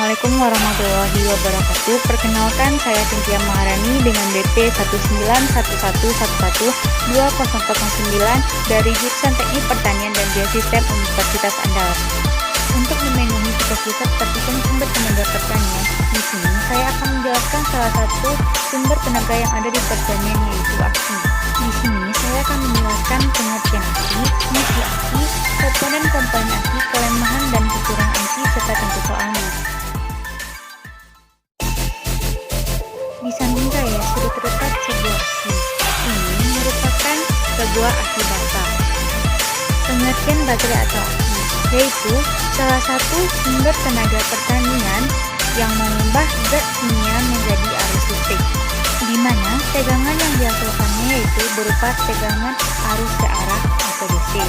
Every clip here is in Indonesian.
Assalamualaikum warahmatullahi wabarakatuh. Perkenalkan, saya Cynthia Maharani dengan BP 19111120009 dari Jurusan Teknik Pertanian dan Biosistem Universitas Andalas. Untuk memenuhi tugas kita terhitung sumber tenaga pertanian, di sini saya akan menjelaskan salah satu sumber tenaga yang ada di pertanian, yaitu aki. Di sini saya akan menjelaskan pengertian aki, fungsi aki, komponen-komponen aki, kelemahan dan kekurangan aki, serta tentu soalnya. Di samping saya sudah terletak sebuah aki. Ini merupakan sebuah aki basah. Pengertian baterai atau aki yaitu salah satu sumber tenaga pertanian yang mengubah zat kimia menjadi arus listrik, di mana tegangan yang dihasilkannya yaitu berupa tegangan arus searah atau DC.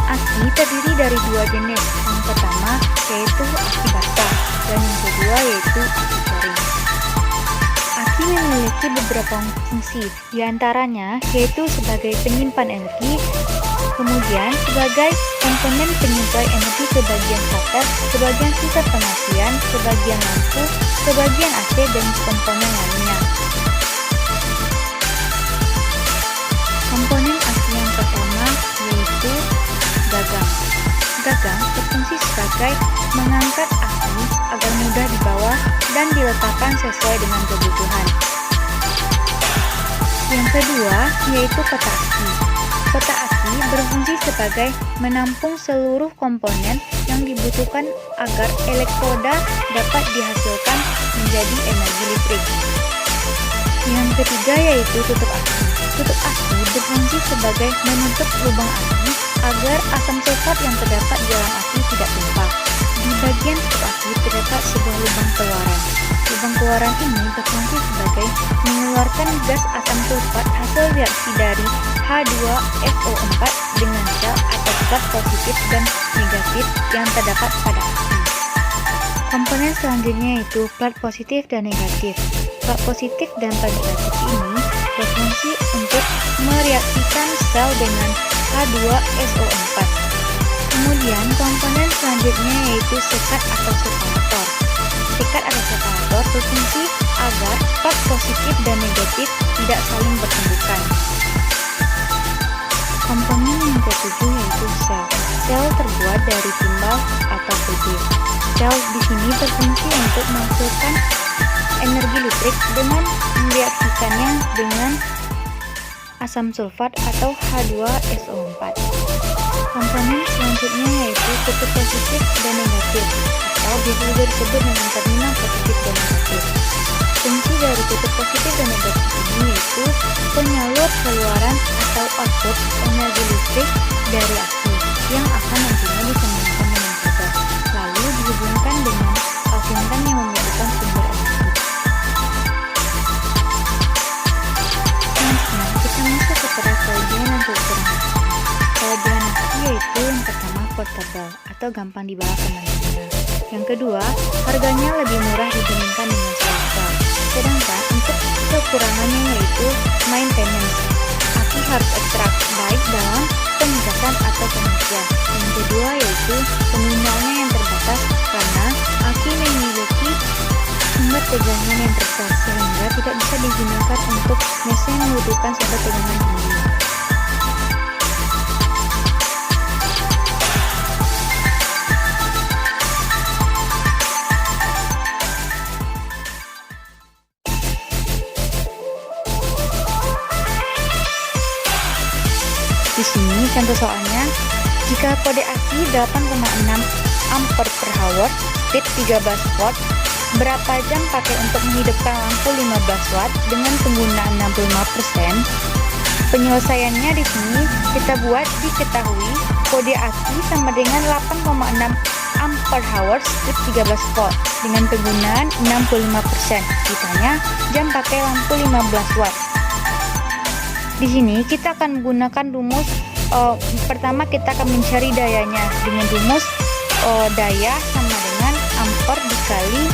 Aki terdiri dari dua jenis, yang pertama yaitu aki basah dan yang kedua yaitu aki kering. Aki memiliki beberapa fungsi, diantaranya yaitu sebagai penyimpan energi, kemudian sebagai komponen penyuplai energi ke bagian starter, ke bagian sisa pengasihan, ke bagian lampu, ke bagian AC, dan komponen lainnya. Komponen aki yang pertama yaitu gagang. Gagang berfungsi sebagai mengangkat aki agar mudah dibawa dan diletakkan sesuai dengan kebutuhan. Yang kedua yaitu peta aki. Peta aki berfungsi sebagai menampung seluruh komponen yang dibutuhkan agar elektroda dapat dihasilkan menjadi energi listrik. Yang ketiga yaitu tutup aki. Tutup aki berfungsi sebagai menutup lubang aki agar asam sulfat yang terdapat di dalam aki tidak tumpah. Di bagian tutup aki terdapat sebuah lubang keluaran. Lubang keluaran ini berfungsi sebagai mengeluarkan gas asam sulfat hasil reaksi dari H2SO4 dengan sel atau plat positif dan negatif yang terdapat pada aki. Komponen selanjutnya yaitu plat positif dan negatif. Plat positif dan plat negatif ini berfungsi untuk mereaksikan sel dengan H2SO4. Kemudian komponen selanjutnya yaitu sekat atau separator. Sekat atau separator berfungsi agar plat positif dan negatif tidak saling bertembukan. Komponen yang ketujuh yaitu sel. Sel terbuat dari timbal atau kulit. Sel di sini berfungsi untuk menghasilkan energi listrik dengan mereaksikannya dengan asam sulfat atau H2SO4. Komponen selanjutnya yaitu kutub positif dan negatif, atau biasa juga disebut dengan terminal positif dan negatif. Fungsi dari kutub positif dan negatif ini yaitu penyalur keluaran atau output energi listrik dari aki yang akan nantinya disambungkan dengan kabel, lalu dihubungkan dengan pasintan yang membutuhkan sumber energi. Selanjutnya kita masuk kepada kelebihan dan kekurangan aki. Kelebihan aki yaitu yang pertama portable atau gampang dibawa kemana-mana. Yang kedua, harganya lebih murah dibandingkan dengan solar. Sedangkan untuk kekurangannya yaitu maintenance. Aki harus ekstra baik dalam pengecasan atau pengisian. Yang kedua yaitu penggunaannya yang terbatas karena aki memiliki sumber tegangan yang terbatas sehingga tidak bisa digunakan untuk mesin yang membutuhkan sumber tegangan tinggi. Di sini contoh soalnya, jika kode aki 8,6 ampere per hour, speed 13 watt, berapa jam pakai untuk menghidupkan lampu 15 watt dengan penggunaan 65%? Penyelesaiannya di sini kita buat diketahui kode aki sama dengan 8,6 ampere hour, speed 13 watt dengan penggunaan 65%. Ditanya jam pakai lampu 15 watt. Di sini kita akan menggunakan rumus pertama kita akan mencari dayanya dengan rumus daya sama dengan ampere dikali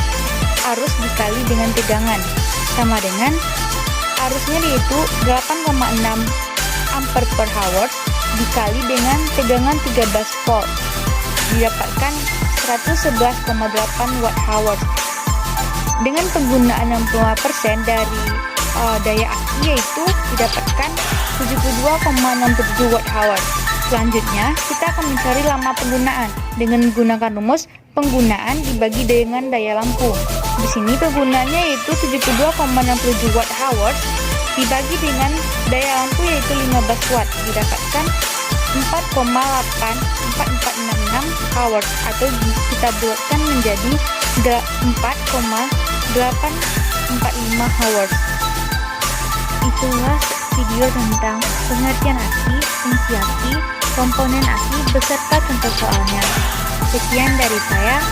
arus dikali dengan tegangan sama dengan arusnya yaitu 8,6 ampere per hour dikali dengan tegangan 13 volt didapatkan 111,8 watt-hours. Dengan penggunaan 65% dari daya aki, yaitu didapatkan 72,67 watt-hours. Selanjutnya, kita akan mencari lama penggunaan dengan menggunakan rumus penggunaan dibagi dengan daya lampu. Di sini penggunaannya yaitu 72,67 watt-hours dibagi dengan daya lampu yaitu 15 watt, didapatkan 4,84466 hours, atau kita buatkan menjadi 4,845 hours. Itulah video tentang pengertian aki, fungsi aki, komponen aki beserta contoh soalnya. Sekian dari saya.